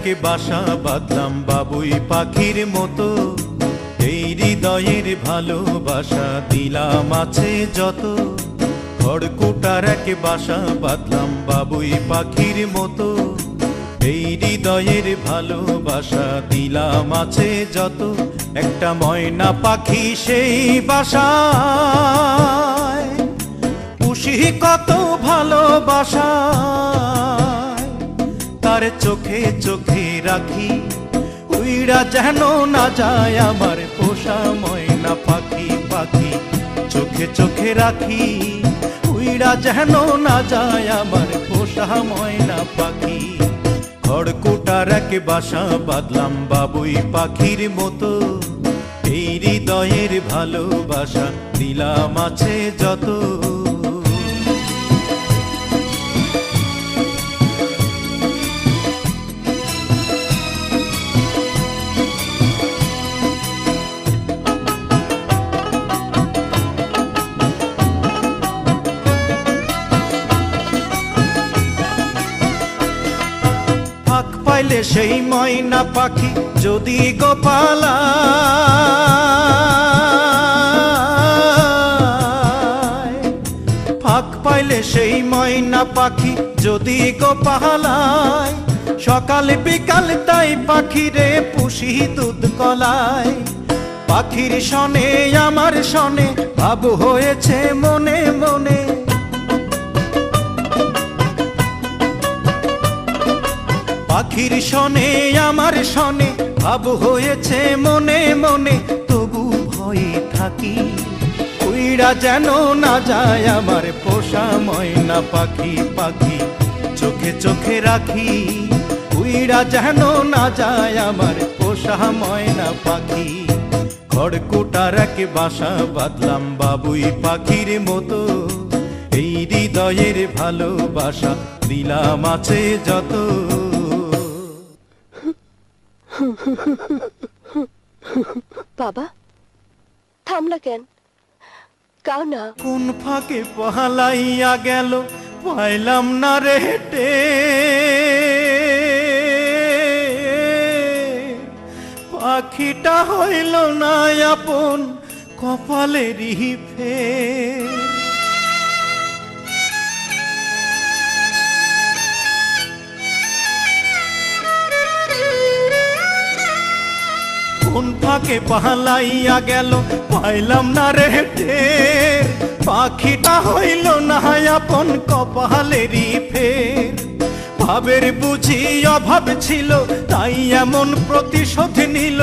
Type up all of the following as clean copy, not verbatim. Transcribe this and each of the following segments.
এক বাসা বাঁধলাম বাবুই পাখির মতো, এই হৃদয়ের ভালোবাসা দিলাম আছে যত। খড়কুটার এক বাসা বাঁধলাম বাবুই পাখির মতো, এই হৃদয়ের ভালোবাসা দিলাম আছে যত। একটা ময়না পাখি সেই বাসায়, পুষি কত ভালোবাসা, তার চোখে চোখে রাখি, উইড়া যেন না যায় আমার পোষা ময়না পাখি। পাখি চোখে চোখে রাখি, উইড়া যেন না যায় আমার পোষা ময়না পাখি। খড়কুটার এক বাসা বাঁধলাম বাবুই পাখির মতো, এই হৃদয়ের ভালোবাসা দিলাম আছে যত। ফাঁক পাইলে সেই ময়না পাখি যদি গোপালা, ফাঁক পাইলে সেই ময়না পাখি যদি গোপালায়, সকাল বিকাল তাই পাখিরে পুষি দুধ কলায়। পাখির শনে আমার শনে ভাব হয়েছে মনে মনে, পাখির শনে আমার শনে ভাব হয়েছে মনে মনে। তবু ভয়ে থাকি, উইড়া যেন না যায় আমার পোষা ময়না পাখি। পাখি চোখে চোখে রাখি, উইড়া যেন না যায় আমার পোষা ময়না পাখি। খড়কুটার এক বাসা বাঁধলাম বাবুই পাখির মতো, এই হৃদয়ের ভালোবাসা দিলাম আছে যত। বাবা থামলা কেন? কাও না। কোন ফাঁকে পালাইয়া গেল পাইলাম না রে হেটে, পাখিটা হইল না আপন কপালেরই ফের। কোন ফাঁকে পালাইয়া গেল পাইলাম না রে টের, পাখিটা হইল না আপন কপালেরই ফের। ভাবের বুঝি অভাব ছিল তাই এমন প্রতিশোধ নিল,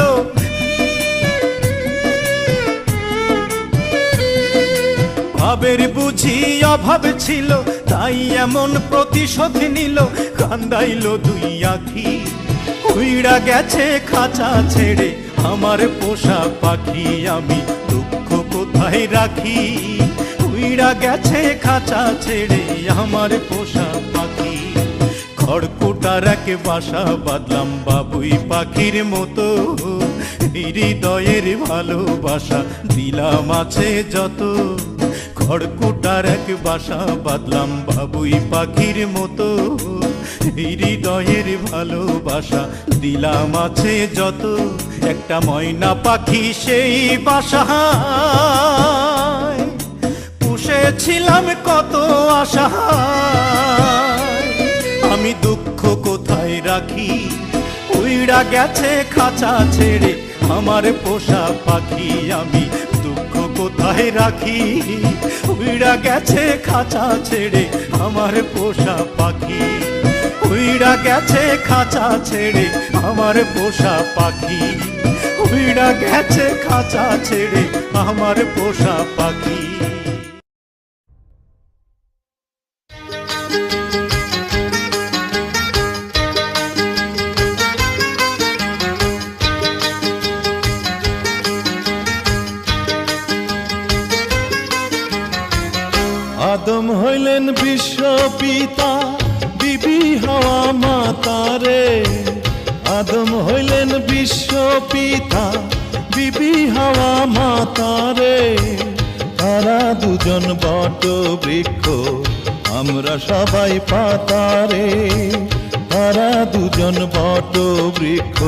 ভাবের বুঝি অভাব ছিল তাই এমন প্রতিশোধ নিল। কান্দাইল দুই আখি, উইড়া গেছে খাঁচা ছেড়ে আমার পোষা পাখি। আমি দুঃখ কোথায় রাখি, উইড়া গেছে খাঁচা ছেড়ে আমার পোষা পাখি। খড়কুটার এক বাসা বাঁধলাম বাবুই পাখির মতো, হৃদয়ের ভালোবাসা দিলাম আছে যত। খড়কুটার এক বাসা বাঁধলাম বাবুই পাখির মতো, হৃদয়ের ভালোবাসা দিলাম আছে যত। একটা ময়না পাখি সেই বাসায়, পুষেছিলাম কত আশা, আমি দুঃখ কোথায় রাখি, উইড়া গেছে খাঁচা ছেড়ে আমার পোষা পাখি। আমি দুঃখ কোথায় রাখি, উইড়া গেছে খাঁচা ছেড়ে আমার পোষা পাখি। উইড়া গেছে খাঁচা ছেড়ে আমার পোষা পাখি, উইড়া গেছে খাঁচা ছেড়ে আমার পোষা পাখি। আদম হইলেন বিশ্ব পিতা, বিবি হাওয়া মাতারে। আদম হইলেন বিশ্ব পিতা, বিবি হাওয়া মাতারে। তারা দুজন বট বৃক্ষ, আমরা সবাই পাতারে। তারা দুজন বট বৃক্ষ,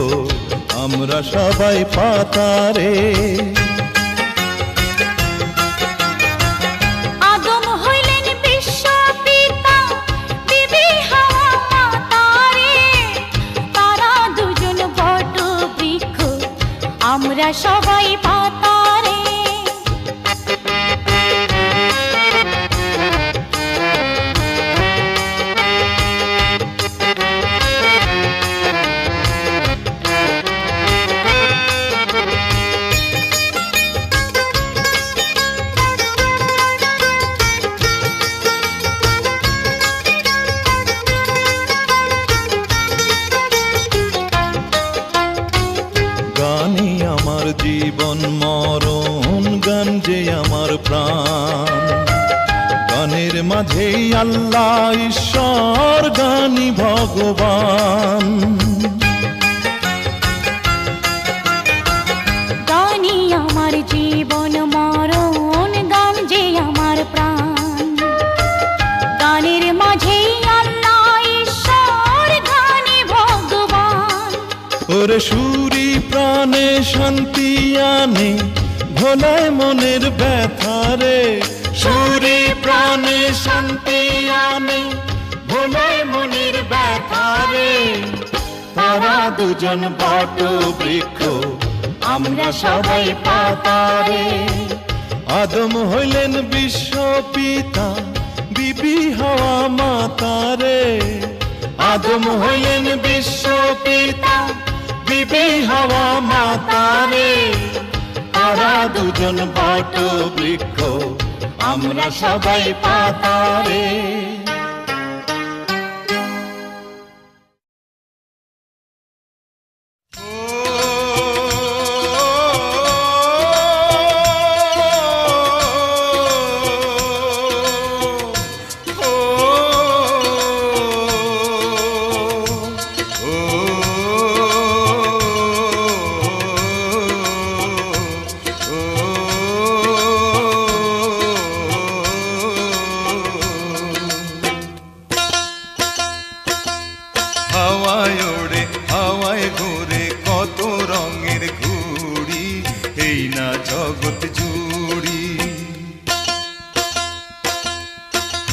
আমরা সবাই পাতারে। আদম হইলেন বিশ্ব পিতা, বিবি হাওয়া মাতারে। তারা দুজন বট বৃক্ষ, আমরা সবাই পাতারে। গানই আমার জীবন মরণ, গান যে আমার প্রাণ। গানের মাঝেই আল্লাহ ঈশ্বর, গানই ভগবান। গানই আমার জীবন মরণ, গান যে আমার প্রাণ। গানের মাঝেই আল্লাহ ঈশ্বর, গানে ভগবান। ওরে সুরি প্রাণে শান্তি আনে, ভোলায় মনের ব্যথারে। সুরি প্রাণে শান্তি আনে, ভোলায় মনের ব্যথারে। তারা দুজন বট বৃক্ষ, আমরা সবাই পাতারে। আদম হইলেন বিশ্ব পিতা, বিবি হাওয়া মাতারে। আদম হইলেন বিশ্ব পিতা, বিবি হাওয়া মাতারে। তারা দুজন বট বৃক্ষ, আমরা সবাই পাতারে। হাওয়ায় ওড়ে হাওয়ায় ঘুরে কত রঙের ঘুড়ি, এই না জগৎ জুড়ি।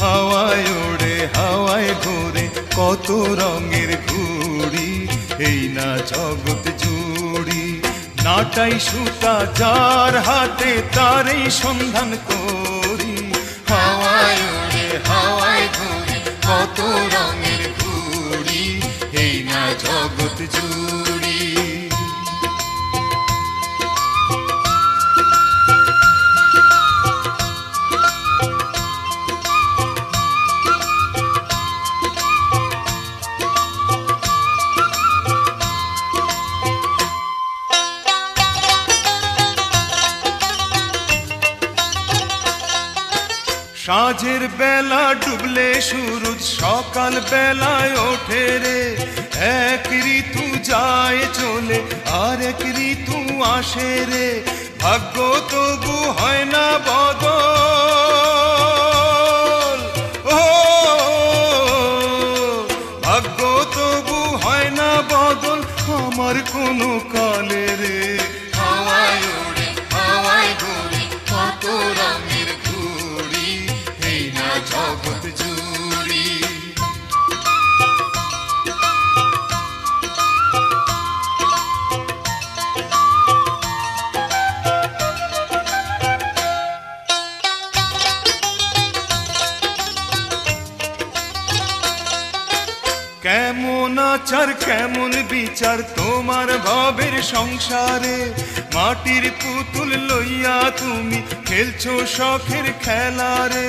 হাওয়ায় ওড়ে হাওয়ায় ঘুরে কত রঙের ঘুড়ি, এই না জগৎ জুড়ি। নাটাই সুতা যার হাতে, তারই সন্ধান করি। হাওয়ায় ওড়ে হাওয়ায় ঘুরে কত রঙের ঘুড়ি, এই না জগৎ জুড়ি। সাঁঝের বেলা ডুবলে সূরজ, সকাল বেলায় ওঠে রে। এক ঋতু যায় চলে, আর এক ঋতু আসে রে। ভাগ্য তবু হয় না বদল, ও ভাগ্য তবু হয় না বদল আমার কোনো কালে রে। হাওয়ায় ওড়ে হাওয়ায় ঘুরে কত রঙের ঘুড়ি, এই না জগৎ জুড়ি। কেমন আচার কেমন বিচার তোমার ভাবের সংসারে। মাটির পুতুল লইয়া তুমি খেলছো শখের খেলারে।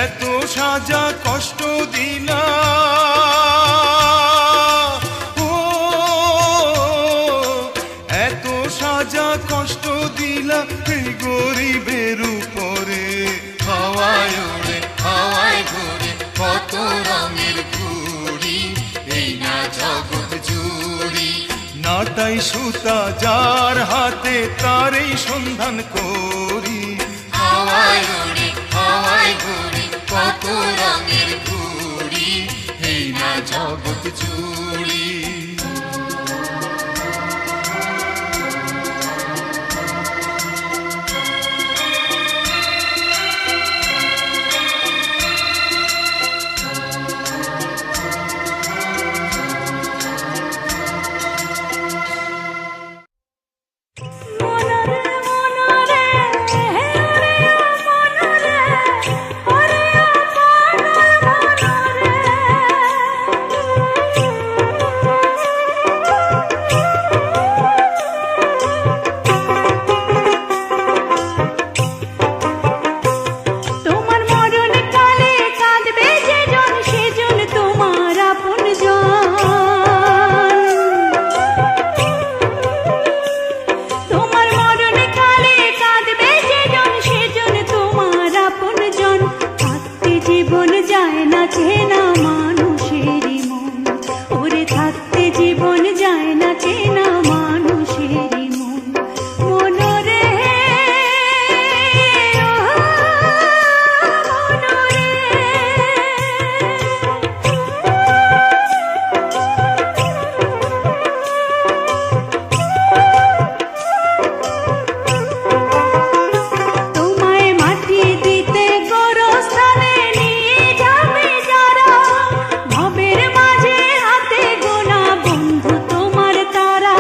এত সাজা কষ্ট দিলা, ও এত সাজা কষ্ট দিলা এই গরিবের উপরে। হাওয়ায় ওড়ে হাওয়ায় ঘুরে কত রঙের ঘুড়ি, এই না জগৎ জুড়ি। নাটাই সুতা যার হাতে, তারই সন্ধান করি। হাওয়ায় ওড়ে হাওয়ায় ঘুরে কত রঙের ঘুড়ি, এই না জগৎ জুড়ি। চেনা মানুষেরই মন, ওরে থাকতে জীবন যায় না চেনা মানুষেরই মন। মনরে তোমায় মাটি দিতে গোরস্থানে নিয়ে যাবে যারা, ভবের মাঝে হাতে গোনা বন্ধু তোমার তারা।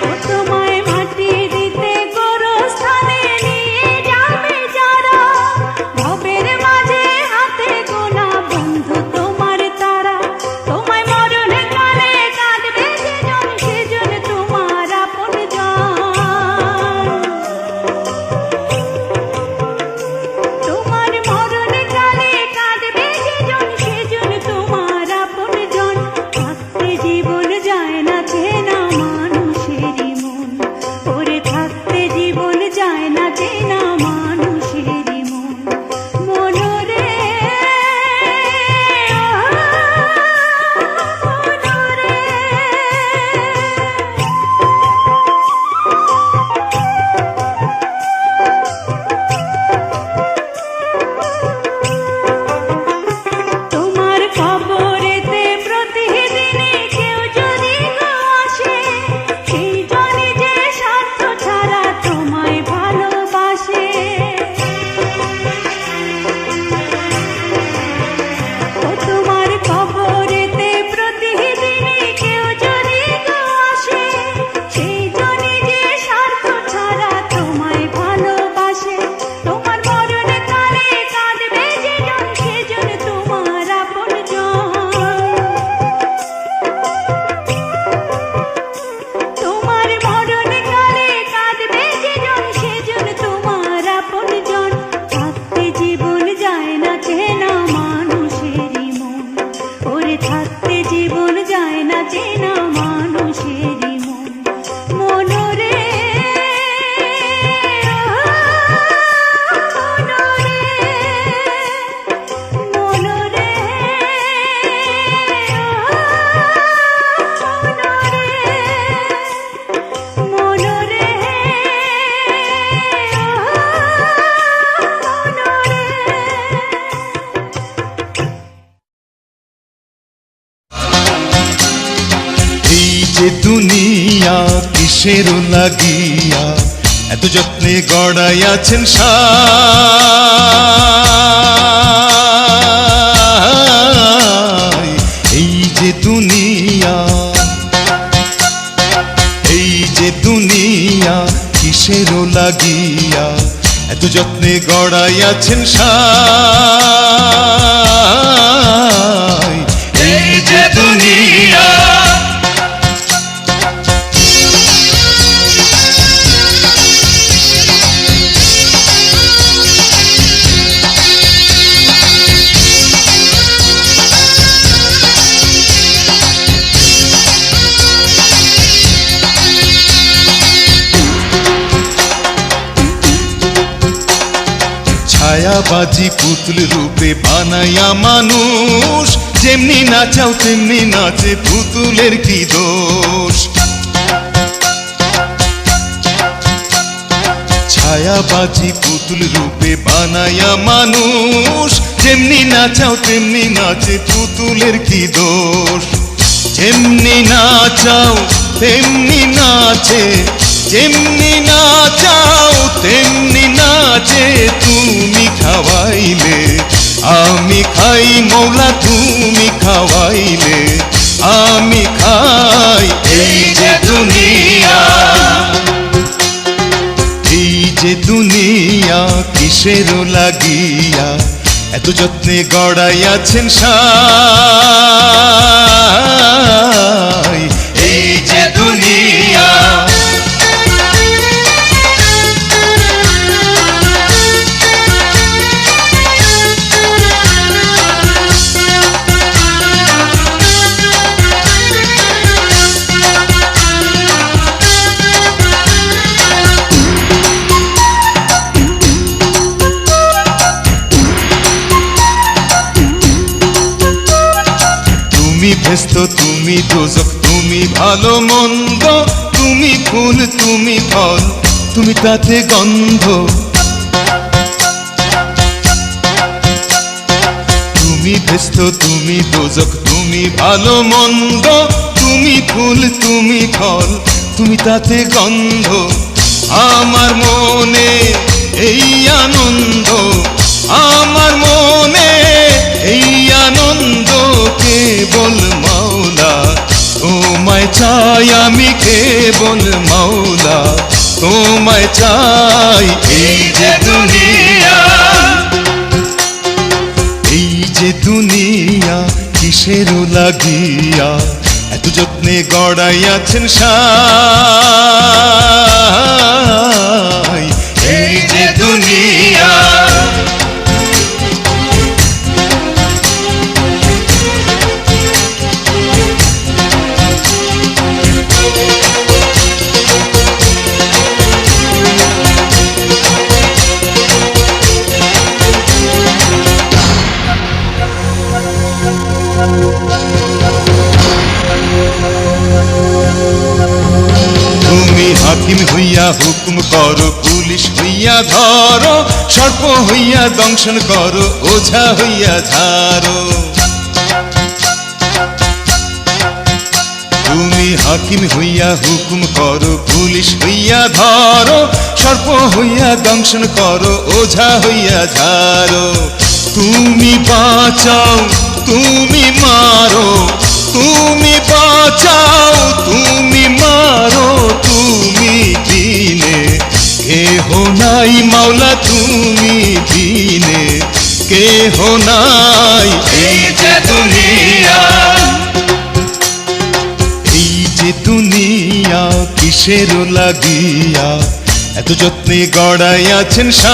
ও তোমায় মাটি দিতে গোরস্থানে নিয়ে যাবে যারা, ভবের মাঝে হাতে গোনা বন্ধু তোমার তারা। তোমায় মরণ কালে কাঁদবে যেজন সেজন তোমার আপনজন। তোমার মরণ কালে কাঁদবে যেজন সেজন তোমার আপনজন। থাকতে জীবন যায় না চেনা মানুষেরই মন, ওরে থাকতে জীবন যায় না চেনা মানুষেরই মন। মনরে তোমার খবরেতে প্রতিদিনই কেউ যদি গো আসে, সেই জনে যে স্বার্থ ছাড়া তোমায় ভালোবাসে। ও তোমার খবরেতে প্রতিদিনই কেউ যদি গো আসে, সেই জনে যে স্বার্থ ছাড়া তোমায় ভালোবাসে। তোমার মরণ কালে কাঁদবে যেজন সেজন তোমার আপনজন। তোমার মরণ কালে কাঁদবে যেজন সেজন তোমার আপনজন। থাকতে জীবন যায় না চেনা মানুষেরই মন, ওরে থাকতে জীবন যায় না চেনা মানুষেরই মন। মনরে মনরে মনরে এই যে দুনিয়া কিসের লাগিয়া এত যত্নে গড়াইয়াছেন সাই। এই যে দুনিয়া, এই যে দুনিয়া কিসের লাগিয়া এত যত্নে গড়াইয়াছেন সাই। এই যে দুনিয়া ছায়াবাজি পুতুল রূপে বানাইয়া মানুষ, যেমনি নাচাও তেমনি নাচে পুতুলের কি দোষ। ছায়াবাজি পুতুল রূপে বানাইয়া মানুষ, যেমনি নাচাও তেমনি নাচে পুতুলের কি দোষ। যেমনি নাচাও তেমনি নাচে, যেমনি নাচাও তেমনি নাচে। তুমি খাওয়াইলে আমি খাই মৌলা, তুমি খাওয়াইলে আমি খাই। এই যে দুনিয়া, এই যে দুনিয়া কিসের লাগিয়া এত যত্নে গড়াইয়াছেন সাই। এই যে দুনিয়া ভেস্ত তুমি দোজক, তুমি ভালো মন্দ, তুমি ফুল তুমি ফল, তুমি তাতে গন্ধ। তুমি ভেস্ত তুমি দোজক, তুমি ভালো মন্দ, তুমি ফুল তুমি ফল, তুমি তাতে গন্ধ। আমার মনে এই আনন্দ, আমার মনে এই আনন্দ কেবল মাওলা তোমায় চাই, আমি কেবল মাওলা তোমায় চাই। এই যে দুনিয়া, এই যে দুনিয়া কিসের লাগিয়া এত যত্নে গড়াইয়াছেন সাই। এই যে দুনিয়া, তুমি হাকিম হইয়া হুকুম করো, পুলিশ হইয়া ধরো, সর্প হইয়া দংশন করো, ওঝা হইয়া ঝাড়ো। তুমি হাকিম হইয়া হুকুম করো, পুলিশ হইয়া ধরো, সর্প হইয়া দংশন করো, ওঝা হইয়া ঝাড়ো। তুমি বাঁচাও, তুমি মারো, তুমি বাঁচাও, তুমি মারো, তুমি দিনে কেহ নাই মাওলা, তুমি দিনে কেহ নাই। এই যে দুনিয়া, এই যে দুনিয়া কিসের লাগিয়া এত যত্নে গড়াইয়াছেন সাই।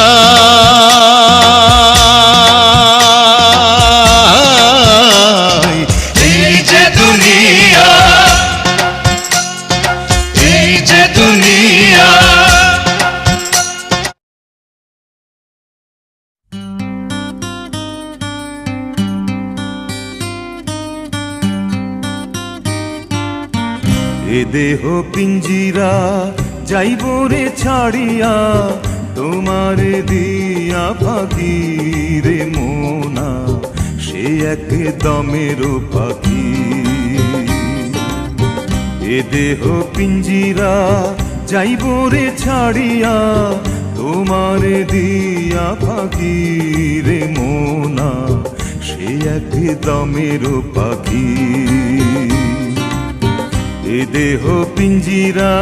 এই যে দুনিয়া, এই যে দুনিয়া। এ দেহ পিঞ্জিরা যাইব রে ছাড়িয়া, তোমার দিয়া ফাঁকি রে মোনা, সে এক দমের পাখি। এ দেহ পিঞ্জিরা যাইব রে ছাড়িয়া, তোমার দিয়া ফাঁকি রে মোনা, সে এক দমের পাখি। এ দেহ পিঞ্জিরা,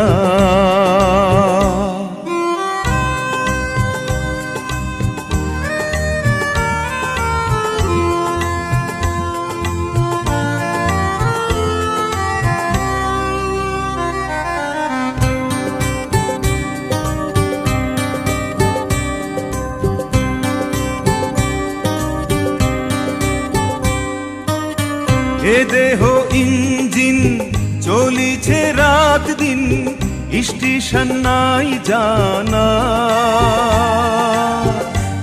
এ দেহ ইঞ্জিন চলিছে রাত দিন, স্টেশন নাই জানা,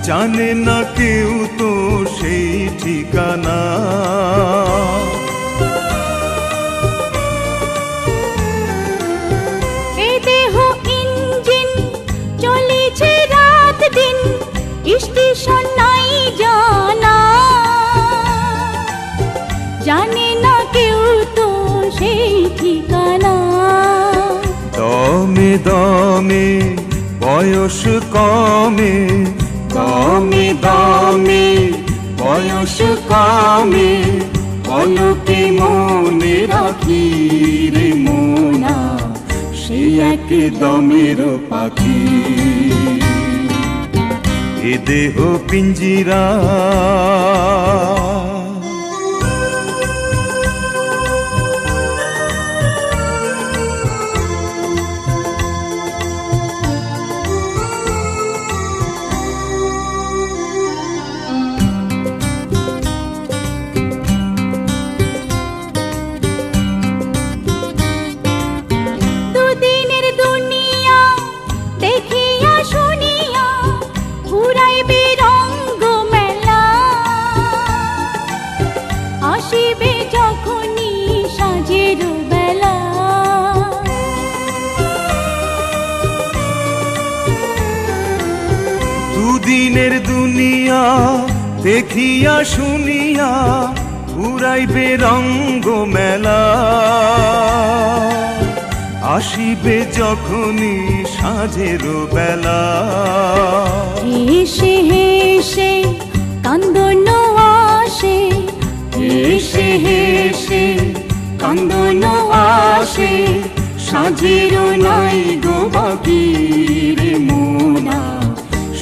জানে না কেউ তো সেই ঠিকানা। এই দেহ ইঞ্জিন চলিছে রাত দিন, স্টেশন নাই জানা, জানে না কেউ তো সেই ঠিকানা। দমে দমে বয়স কমে, দমে দমে বয়স কমে, পলকে মনে রাখি রে মোনা, সে এক দমের পাখি। এ দেহ পিঞ্জিরা, দুদিনের দুনিয়া দেখিয়া শুনিয়া ঘুরাইবে রঙ্গ মেলা, দুদিনের দুনিয়া দেখিয়া শুনিয়া ঘুরাইবে রঙ্গ মেলা, আসিবে যখনই সাঁঝের বেলা। হেসে হেসে কান্দন আসে, হেসে হেসে কান্দন আসে, সাঁঝের নাই গো বাকি রে মোনা,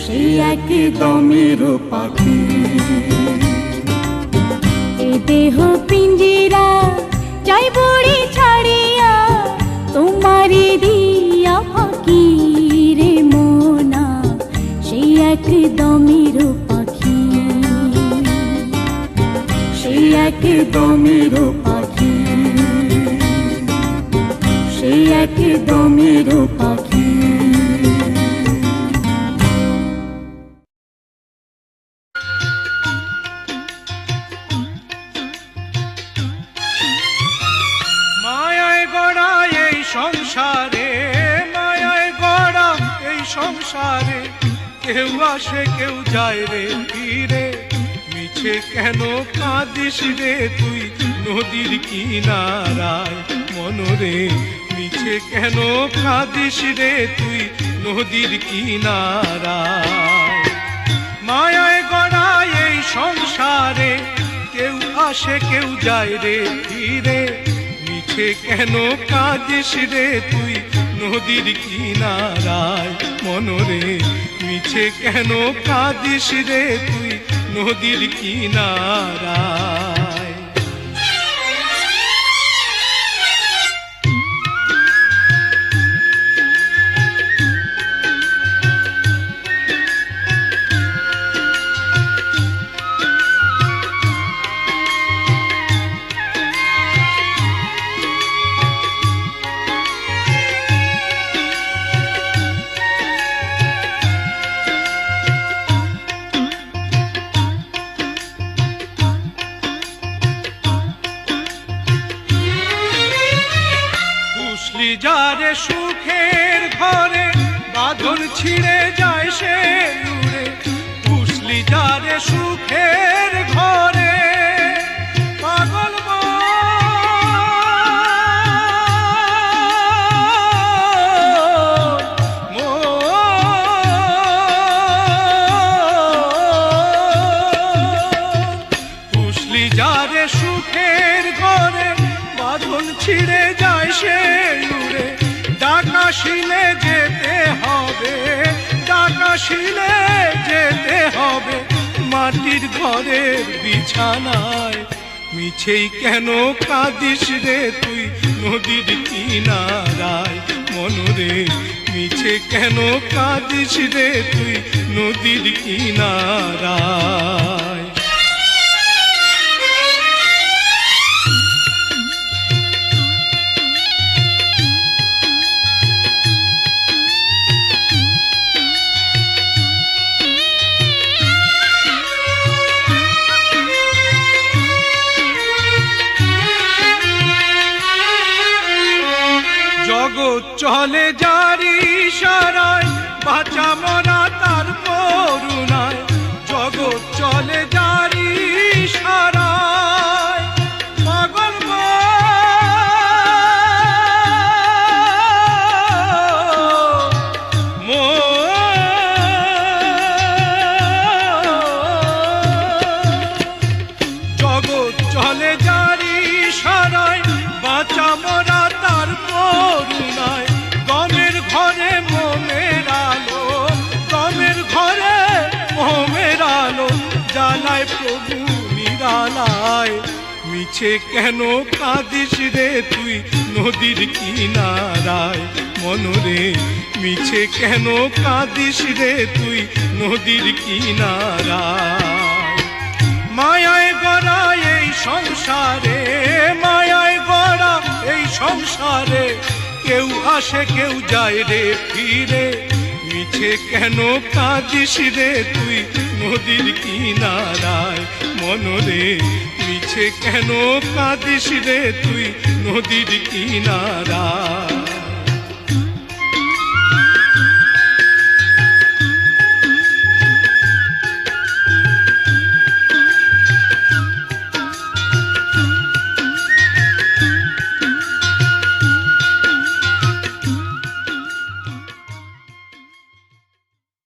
সে এক দমের পাখি। এ দেহ পিঞ্জিরা যাই বড়ি ছাড়িয়া, তোমারি দিয়া ফাঁকি রে মোনা, সেই এক দমের পাখি, সেই এক দমের পাখি, সেই এক দমের পাখি। মায়ায় গড়া এই সংসারে, মায়ায় গড়া এই সংসারে, কেউ আসে কেউ যায় রে ফিরে, মিছে কেন কাঁদিস রে তুই নদীর কিনারায় মনরে, মিছে কেন কাঁদিস রে তুই নদীর কিনারায়। মায়ায় গড়া এই সংসারে, কেউ আসে কেউ যায় রে ফিরে, মিছে কেন কাঁদিস রে তুই নদীর কিনারায় মনরে, মিছে কেন কাঁদিস রে তুই নদীর কিনারায়। যারে সুখের ঘরে বাঁধন ছিঁড়ে যায় সে উড়ে, বুঝলি যারে সুখের ঘরে পাগল বুঝলি যারে সুখের ঘরে বাঁধন ছিঁড়ে যায় সে উড়ে, ডাকাশিলে যেতে হবে, ডাকাশিলে যেতে হবে মাটির ঘরের বিছানায়, মিছেই কেন কাঁদিস রে তুই নদীর কিনারায় মনরে, মিছে কেন কাঁদিস রে তুই নদীর কিনারায়। জগৎ চলে জারি সারায়, বাঁচা মরা তার করুণায়, জগৎ চলে জারি সারায়, পাগল জগৎ চলে জারি সারায়, বাঁচা মরা তার করুণায়, গমের ঘরে মোমের আলো, গমের ঘরে মোমের আলো, জ্বালায় প্রভু নিরালায়, মিছে কেন কাঁদিস রে তুই নদীর কিনারায় মনরে, মিছে কেন কাঁদিস রে তুই নদীর কিনারায়। মায়ায় গড়া এই সংসারে, মায়ায় গড়া এই সংসারে, কেউ আসে কেউ যায় রে ফিরে, মিছে কেন কাঁদিস রে তুই নদীর কিনারায় মনরে, মিছে কেন কাঁদিস রে তুই নদীর কিনারায়।